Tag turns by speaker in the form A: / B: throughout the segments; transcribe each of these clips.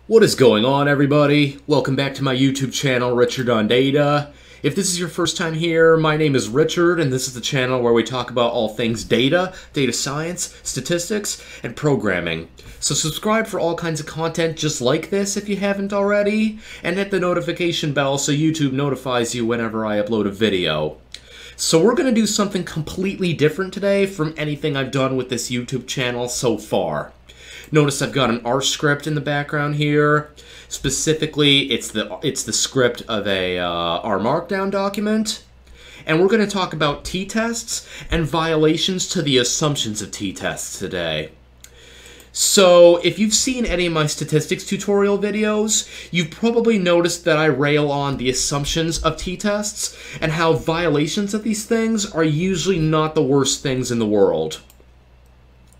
A: What is going on, everybody? Welcome back to my YouTube channel, Richard on Data. If this is your first time here, my name is Richard, and this is the channel where we talk about all things data, data science, statistics, and programming. So subscribe for all kinds of content just like this if you haven't already, and hit the notification bell so YouTube notifies you whenever I upload a video. So we're going to do something completely different today from anything I've done with this YouTube channel so far. Notice I've got an R script in the background here. Specifically, it's the script of a R Markdown document. And we're going to talk about t-tests and violations to the assumptions of t-tests today. So, if you've seen any of my statistics tutorial videos, you've probably noticed that I rail on the assumptions of t-tests and how violations of these things are usually not the worst things in the world.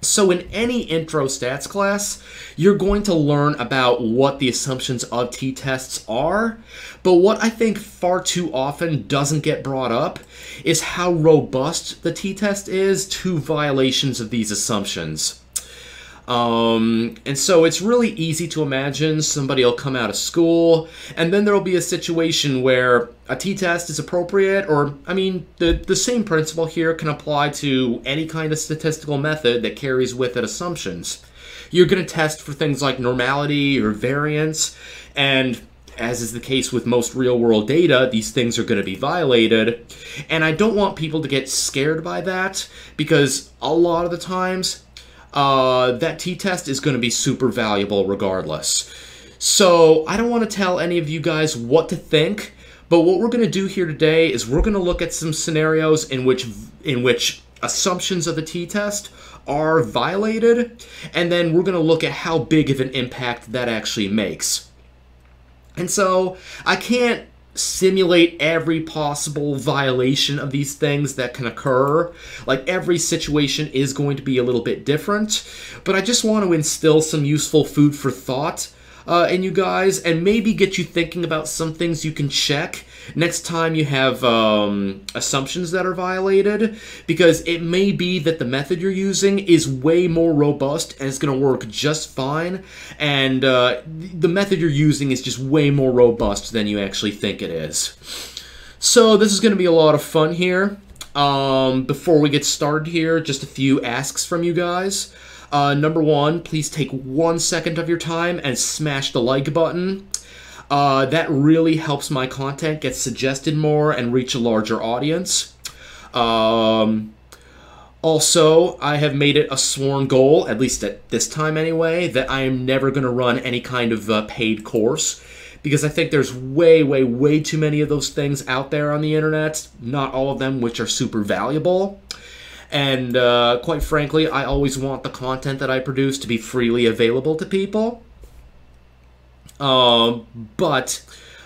A: So in any intro stats class, you're going to learn about what the assumptions of t-tests are, but what I think far too often doesn't get brought up is how robust the t-test is to violations of these assumptions. And so it's really easy to imagine somebody will come out of school, and then there'll be a situation where a t-test is appropriate, or, I mean, the same principle here can apply to any kind of statistical method that carries with it assumptions. You're going to test for things like normality or variance, and as is the case with most real-world data, these things are going to be violated. And I don't want people to get scared by that, because a lot of the times, that t-test is going to be super valuable regardless. So I don't want to tell any of you guys what to think, but what we're going to do here today is we're going to look at some scenarios in which assumptions of the t-test are violated, and then we're going to look at how big of an impact that actually makes. And so I can't simulate every possible violation of these things that can occur. Like, every situation is going to be a little bit different, but I just want to instill some useful food for thought in you guys, and maybe get you thinking about some things you can check next time you have assumptions that are violated, because it may be that the method you're using is way more robust and it's going to work just fine, and the method you're using is just way more robust than you actually think it is. So this is going to be a lot of fun here. Before we get started here, just a few asks from you guys. Number one, please take 1 second of your time and smash the like button. That really helps my content get suggested more and reach a larger audience. Also, I have made it a sworn goal, at least at this time anyway, that I am never going to run any kind of paid course, because I think there's way too many of those things out there on the internet, not all of them which are super valuable. And quite frankly, I always want the content that I produce to be freely available to people. But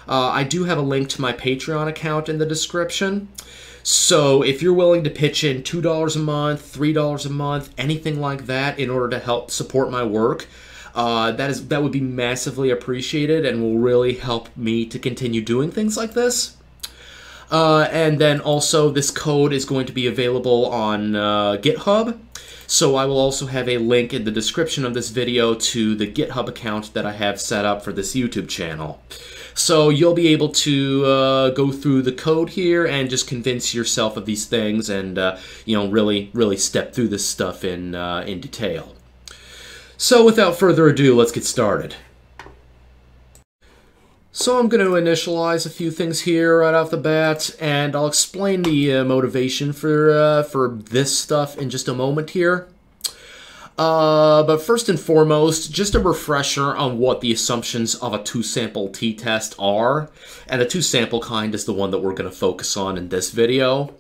A: I do have a link to my Patreon account in the description. So if you're willing to pitch in $2 a month, $3 a month, anything like that in order to help support my work, that would be massively appreciated and will really help me to continue doing things like this. And then also, this code is going to be available on GitHub, so I will also have a link in the description of this video to the GitHub account that I have set up for this YouTube channel. So you'll be able to go through the code here and just convince yourself of these things, and you know, really step through this stuff in detail. So without further ado, let's get started. So I'm going to initialize a few things here right off the bat, and I'll explain the motivation for this stuff in just a moment here. But first and foremost, just a refresher on what the assumptions of a two-sample t-test are, and the two-sample kind is the one that we're going to focus on in this video.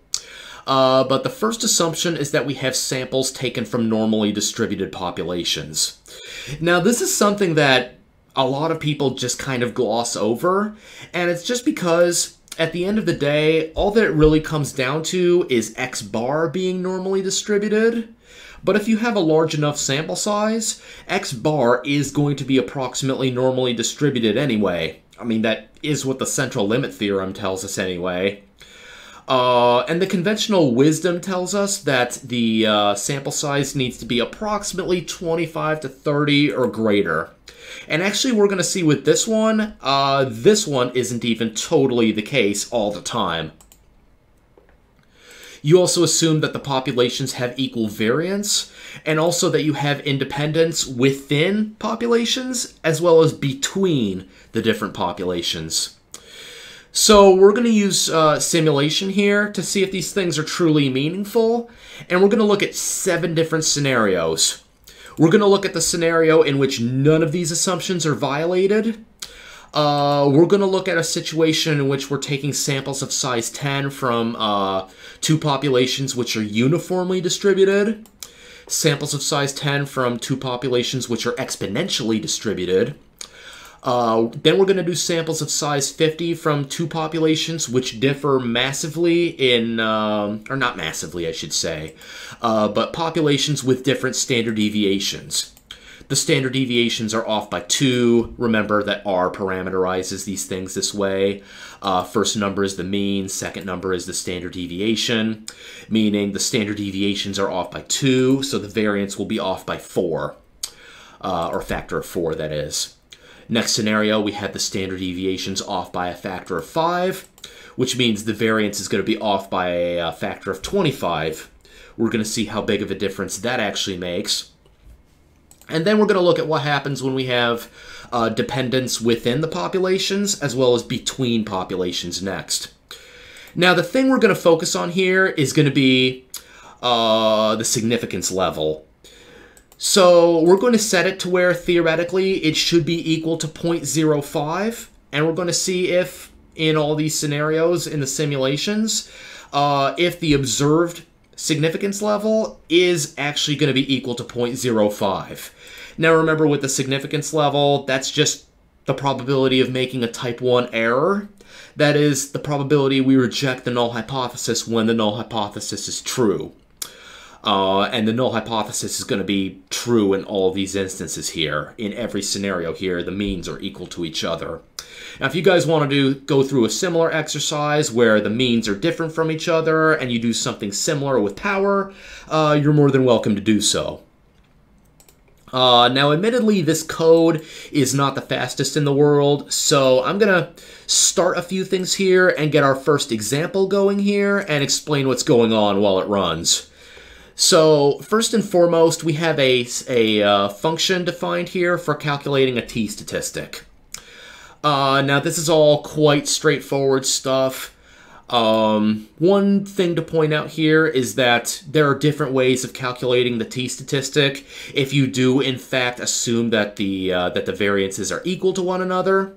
A: But the first assumption is that we have samples taken from normally distributed populations. Now, this is something that a lot of people just kind of gloss over, and it's just because at the end of the day, all that it really comes down to is X bar being normally distributed. But if you have a large enough sample size, X bar is going to be approximately normally distributed anyway. I mean, that is what the Central Limit Theorem tells us anyway. And the conventional wisdom tells us that the sample size needs to be approximately 25 to 30 or greater. And actually, we're going to see with this one isn't even totally the case all the time. You also assume that the populations have equal variance, and also that you have independence within populations, as well as between the different populations. So we're going to use simulation here to see if these things are truly meaningful, and we're going to look at 7 different scenarios. We're going to look at the scenario in which none of these assumptions are violated. We're going to look at a situation in which we're taking samples of size 10 from 2 populations which are uniformly distributed, samples of size 10 from 2 populations which are exponentially distributed. Then we're going to do samples of size 50 from 2 populations which differ massively in, or not massively, I should say, but populations with different standard deviations. The standard deviations are off by 2. Remember that R parameterizes these things this way. First number is the mean, second number is the standard deviation, meaning the standard deviations are off by 2, so the variance will be off by 4, or factor of 4, that is. Next scenario, we had the standard deviations off by a factor of 5, which means the variance is going to be off by a factor of 25. We're going to see how big of a difference that actually makes. And then we're going to look at what happens when we have dependence within the populations as well as between populations next. Now, the thing we're going to focus on here is going to be the significance level. So we're going to set it to where theoretically it should be equal to 0.05, and we're going to see if in all these scenarios in the simulations, if the observed significance level is actually going to be equal to 0.05. Now remember, with the significance level, that's just the probability of making a type 1 error. That is the probability we reject the null hypothesis when the null hypothesis is true. And the null hypothesis is going to be true in all these instances here. In every scenario here, the means are equal to each other. Now, if you guys want to go through a similar exercise where the means are different from each other and you do something similar with power, you're more than welcome to do so. Now, admittedly, this code is not the fastest in the world, so I'm going to start a few things here and get our first example going here and explain what's going on while it runs. So, first and foremost, we have a function defined here for calculating a T statistic. Now, this is all quite straightforward stuff. One thing to point out here is that there are different ways of calculating the T statistic if you do, in fact, assume that the variances are equal to one another.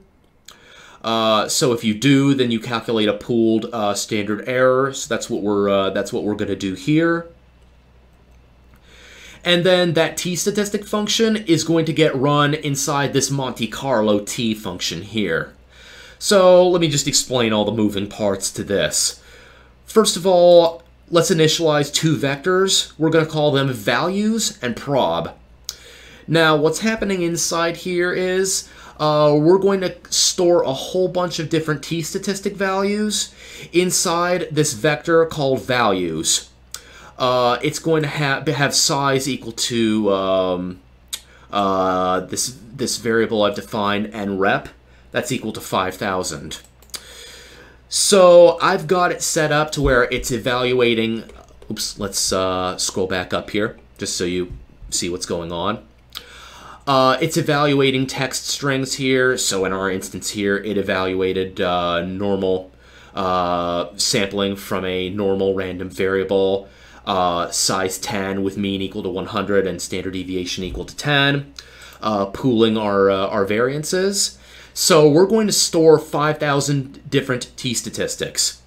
A: So if you do, then you calculate a pooled standard error. So that's what we're going to do here. And then that T statistic function is going to get run inside this Monte Carlo T function here. So let me just explain all the moving parts to this. First of all, let's initialize 2 vectors. We're going to call them values and prob. Now, what's happening inside here is we're going to store a whole bunch of different T statistic values inside this vector called values. It's going to have size equal to this variable I've defined, nrep. That's equal to 5,000. So I've got it set up to where it's evaluating. Oops, let's scroll back up here just so you see what's going on. It's evaluating text strings here. So in our instance here, it evaluated normal sampling from a normal random variable. Size 10 with mean equal to 100 and standard deviation equal to 10, pooling our variances. So we're going to store 5,000 different T statistics.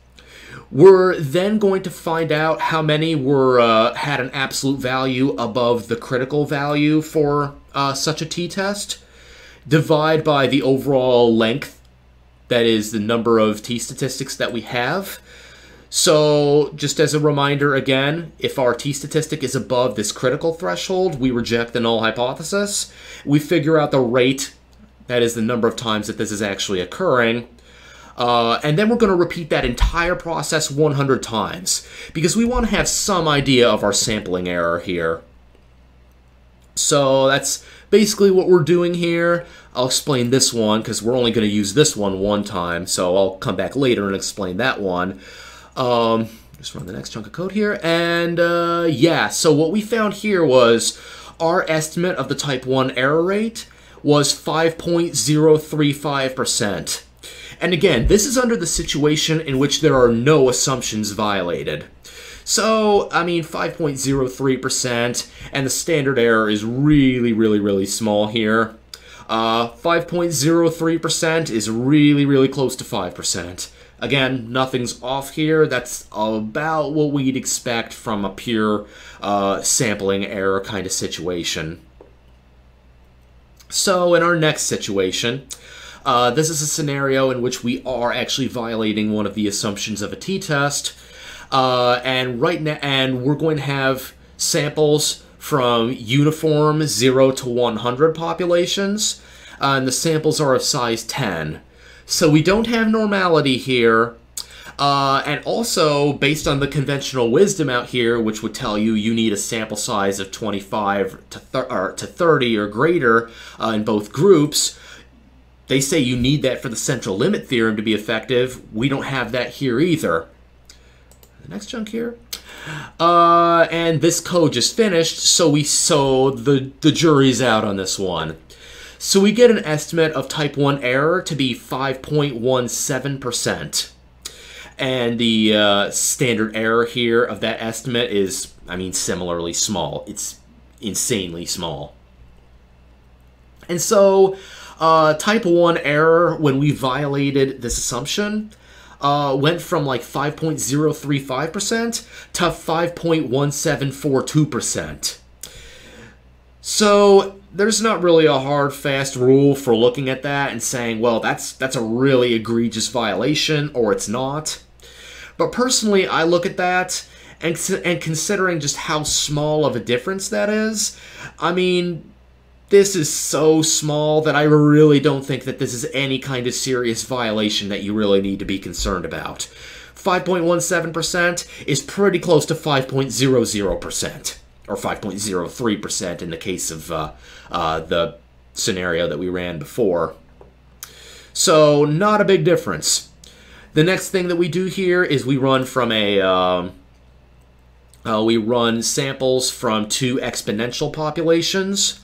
A: We're then going to find out how many had an absolute value above the critical value for such a t-test. Divide by the overall length, that is the number of t statistics that we have. So just as a reminder again, if our t-statistic is above this critical threshold, we reject the null hypothesis. We figure out the rate, that is the number of times that this is actually occurring. And then we're going to repeat that entire process 100 times, because we want to have some idea of our sampling error here. So that's basically what we're doing here, I'll explain this one because we're only going to use this one time, so I'll come back later and explain that one. Just run the next chunk of code here, and yeah, so what we found here was our estimate of the type 1 error rate was 5.035%. And again, this is under the situation in which there are no assumptions violated. So, I mean, 5.03%, and the standard error is really small here. 5.03% is really close to 5%. Again, nothing's off here. That's about what we'd expect from a pure sampling error kind of situation. So, in our next situation, this is a scenario in which we are actually violating one of the assumptions of a t-test, and we're going to have samples from uniform 0 to 100 populations, and the samples are of size 10. So we don't have normality here, and also based on the conventional wisdom out here, which would tell you you need a sample size of 25 to 30 or greater in both groups. They say you need that for the Central Limit Theorem to be effective. We don't have that here either. The next chunk here. And this code just finished, so the jury's out on this one. So we get an estimate of type 1 error to be 5.17%. And the standard error here of that estimate is, I mean, similarly small. It's insanely small. And so type 1 error, when we violated this assumption, went from like 5.035% to 5.1742%. So there's not really a hard, fast rule for looking at that and saying, well, that's a really egregious violation, or it's not. But personally, I look at that, and considering just how small of a difference that is, I mean, this is so small that I really don't think that this is any kind of serious violation that you really need to be concerned about. 5.17% is pretty close to 5.00%, or 5.03% in the case of the scenario that we ran before. So, not a big difference. The next thing that we do here is we run from we run samples from two exponential populations.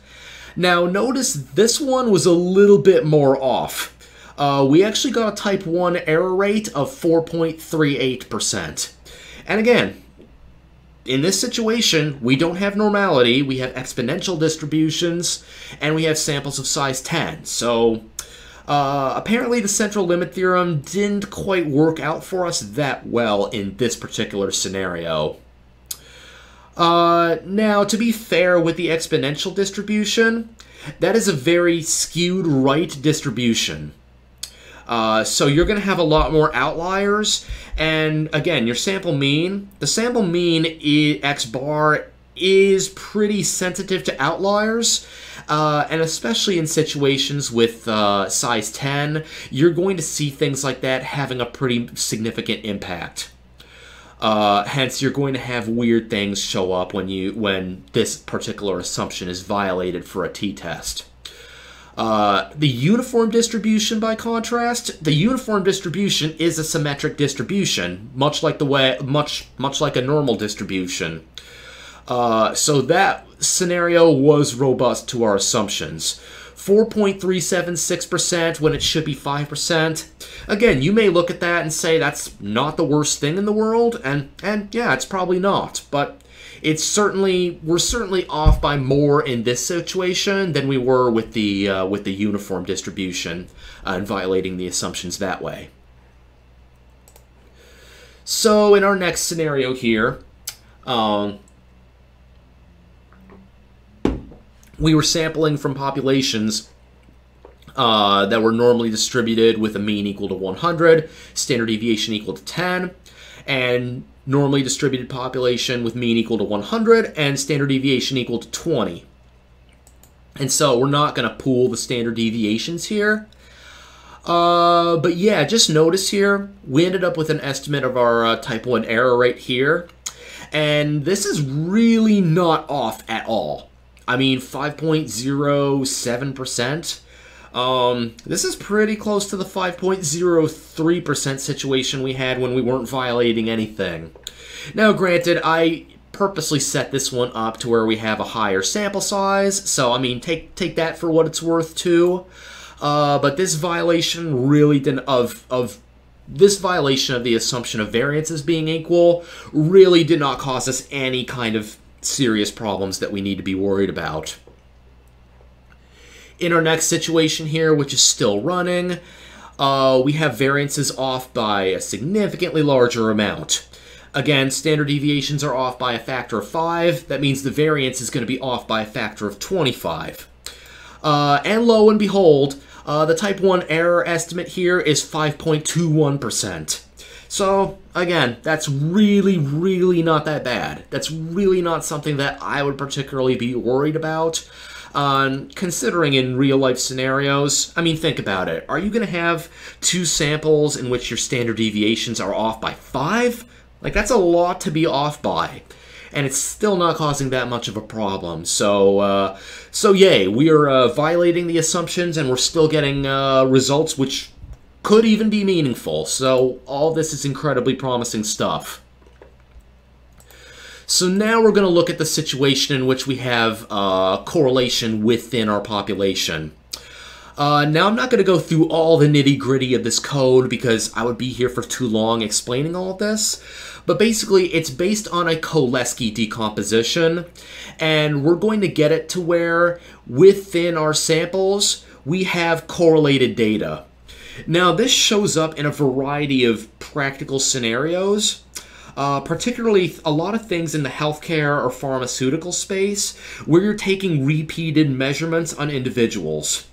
A: Now, notice this one was a little bit more off. We actually got a type 1 error rate of 4.38%. And again, in this situation, we don't have normality, we have exponential distributions, and we have samples of size 10. So, apparently the Central Limit Theorem didn't quite work out for us that well in this particular scenario. Now, to be fair with the exponential distribution, that is a very skewed right distribution. So you're going to have a lot more outliers, and again, your sample mean, the sample mean x bar is pretty sensitive to outliers, and especially in situations with size 10, you're going to see things like that having a pretty significant impact. Hence, you're going to have weird things show up when this particular assumption is violated for a t-test. The uniform distribution, by contrast, the uniform distribution is a symmetric distribution, much like a normal distribution. So that scenario was robust to our assumptions. 4.376% when it should be 5%. Again, you may look at that and say that's not the worst thing in the world, and yeah, it's probably not, but we're certainly off by more in this situation than we were with the uniform distribution and violating the assumptions that way. So in our next scenario here, we were sampling from populations that were normally distributed with a mean equal to 100, standard deviation equal to 10, and normally distributed population with mean equal to 100 and standard deviation equal to 20. And so we're not going to pool the standard deviations here. But yeah, just notice here, we ended up with an estimate of our type 1 error rate here. And this is really not off at all. I mean, 5.07%. This is pretty close to the 5.03% situation we had when we weren't violating anything. Now, granted, I purposely set this one up to where we have a higher sample size, so I mean, take that for what it's worth too. But this violation really didn't this violation of the assumption of variances being equal really did not cause us any kind of serious problems that we need to be worried about. In our next situation here, which is still running, we have variances off by a significantly larger amount. Again, standard deviations are off by a factor of 5. That means the variance is going to be off by a factor of 25. And lo and behold, the type 1 error estimate here is 5.21%. So, again, that's really, really not that bad. That's really not something that I would particularly be worried about. Considering in real-life scenarios, I mean, think about it. Are you going to have 2 samples in which your standard deviations are off by 5? Like, that's a lot to be off by. And it's still not causing that much of a problem. So yay, we are violating the assumptions, and we're still getting results which could even be meaningful. So all this is incredibly promising stuff. So now we're going to look at the situation in which we have correlation within our population. Now I'm not going to go through all the nitty-gritty of this code because I would be here for too long explaining all of this. But basically, it's based on a Cholesky decomposition, and we're going to get it to where within our samples we have correlated data. Now, this shows up in a variety of practical scenarios, particularly a lot of things in the healthcare or pharmaceutical space where you're taking repeated measurements on individuals.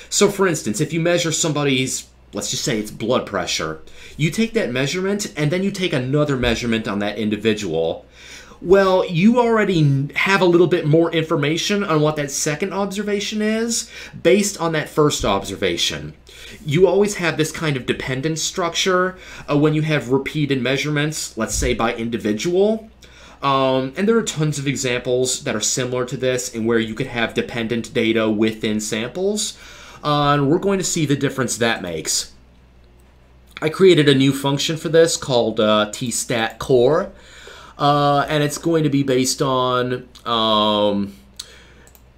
A: So, for instance, if you measure somebody's, let's just say it's blood pressure, you take that measurement and then you take another measurement on that individual. Well, you already have a little bit more information on what that second observation is based on that first observation. You always have this kind of dependence structure when you have repeated measurements, let's say by individual. And there are tons of examples that are similar to this in where you could have dependent data within samples. And we're going to see the difference that makes. I created a new function for this called T Stat Core. And it's going to be based on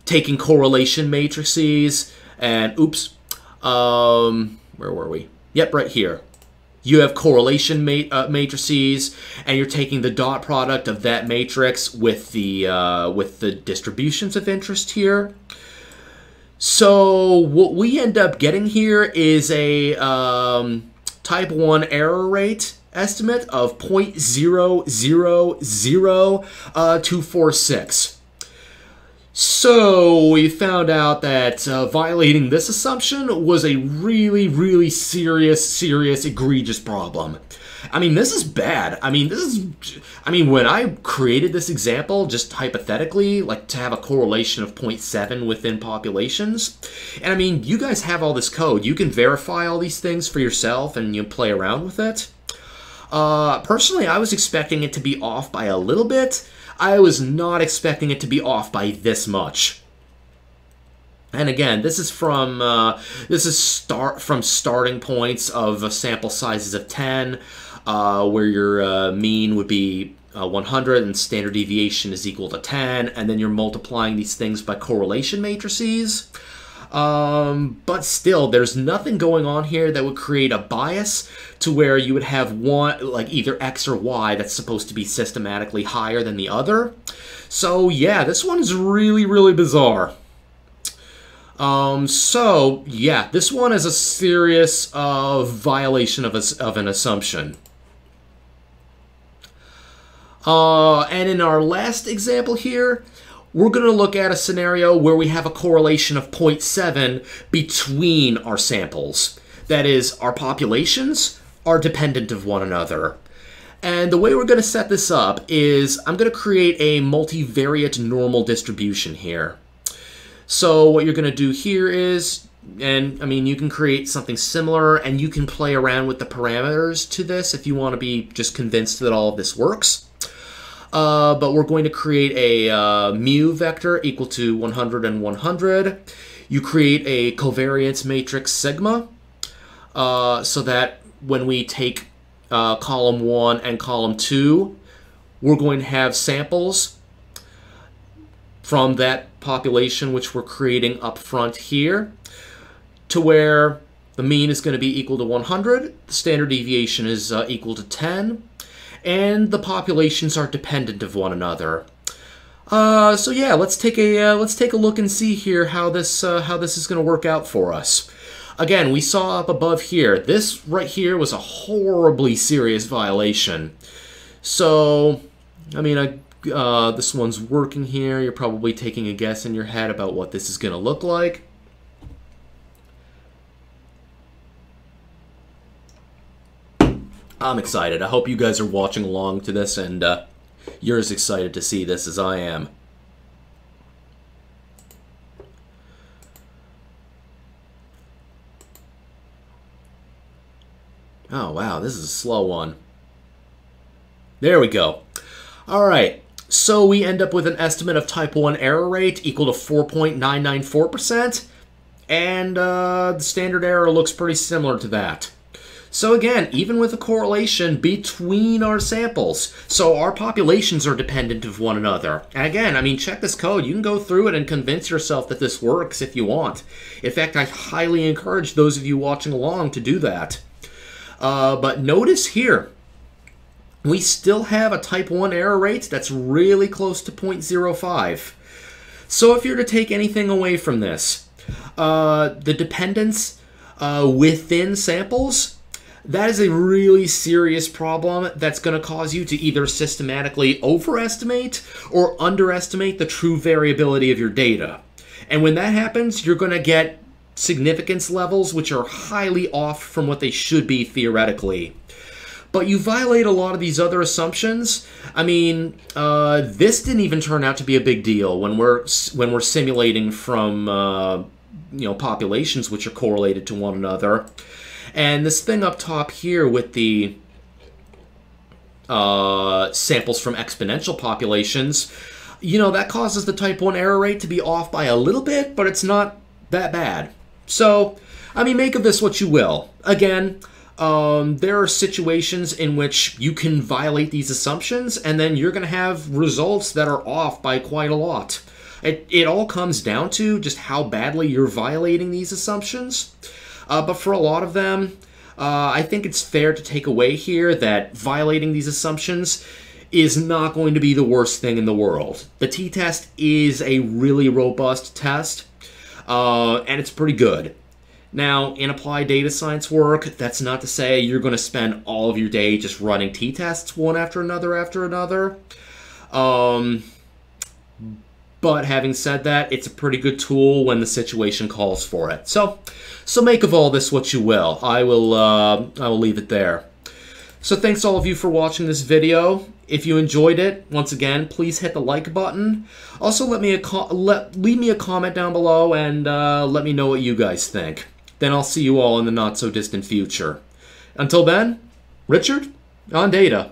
A: taking correlation matrices and, where were we? Yep, right here. You have correlation matrices, and you're taking the dot product of that matrix with the distributions of interest here. So what we end up getting here is a type 1 error rate estimate of 0.000246. So we found out that violating this assumption was a really, really serious, egregious problem. I mean, this is bad. I mean, when I created this example, just hypothetically, like to have a correlation of 0.7 within populations, and I mean, you guys have all this code. You can verify all these things for yourself and you play around with it. Personally, I was expecting it to be off by a little bit. I was not expecting it to be off by this much. And again, this is from starting points of sample sizes of 10, where your mean would be 100 and standard deviation is equal to 10, and then you're multiplying these things by correlation matrices. But still, there's nothing going on here that would create a bias to where you would have one, like either X or Y, that's supposed to be systematically higher than the other. So yeah, this one is really, really bizarre. So yeah, this one is a serious violation of an assumption. And in our last example here, we're going to look at a scenario where we have a correlation of 0.7 between our samples. That is, our populations are dependent of one another. And the way we're going to set this up is I'm going to create a multivariate normal distribution here. So what you're going to do here is, and I mean, you can create something similar and you can play around with the parameters to this if you want to be just convinced that all of this works. but we're going to create a mu vector equal to 100 and 100. You create a covariance matrix sigma, so that when we take column 1 and column 2, we're going to have samples from that population which we're creating up front here, to where the mean is going to be equal to 100, the standard deviation is equal to 10, and the populations are dependent of one another. So yeah, let's take a look and see here how this is going to work out for us. Again, we saw up above here, this right here was a horribly serious violation. So, I mean, this one's working here. You're probably taking a guess in your head about what this is going to look like. I'm excited. I hope you guys are watching along to this and you're as excited to see this as I am. Oh, wow, this is a slow one. There we go. All right, so we end up with an estimate of type 1 error rate equal to 4.994%, and the standard error looks pretty similar to that. So again, even with a correlation between our samples, so our populations are dependent of one another. And again, I mean, check this code. You can go through it and convince yourself that this works if you want. In fact, I highly encourage those of you watching along to do that. But notice here, we still have a type 1 error rate that's really close to 0.05. So if you're to take anything away from this, the dependence within samples, that is a really serious problem that's going to cause you to either systematically overestimate or underestimate the true variability of your data. And when that happens, you're going to get significance levels which are highly off from what they should be theoretically. But you violate a lot of these other assumptions. I mean, this didn't even turn out to be a big deal when we're simulating from populations which are correlated to one another. And this thing up top here with the samples from exponential populations, that causes the type 1 error rate to be off by a little bit, but it's not that bad. So, I mean, make of this what you will. Again, there are situations in which you can violate these assumptions, and then you're going to have results that are off by quite a lot. It all comes down to just how badly you're violating these assumptions. But for a lot of them, I think it's fair to take away here that violating these assumptions is not going to be the worst thing in the world. The t-test is a really robust test, and it's pretty good. Now, in applied data science work, that's not to say you're going to spend all of your day just running t-tests one after another. But having said that, it's a pretty good tool when the situation calls for it. So make of all this what you will. I will leave it there. So thanks all of you for watching this video. If you enjoyed it, once again, please hit the like button. Also, leave me a comment down below and let me know what you guys think. Then I'll see you all in the not so distant future. Until then, Richard on Data.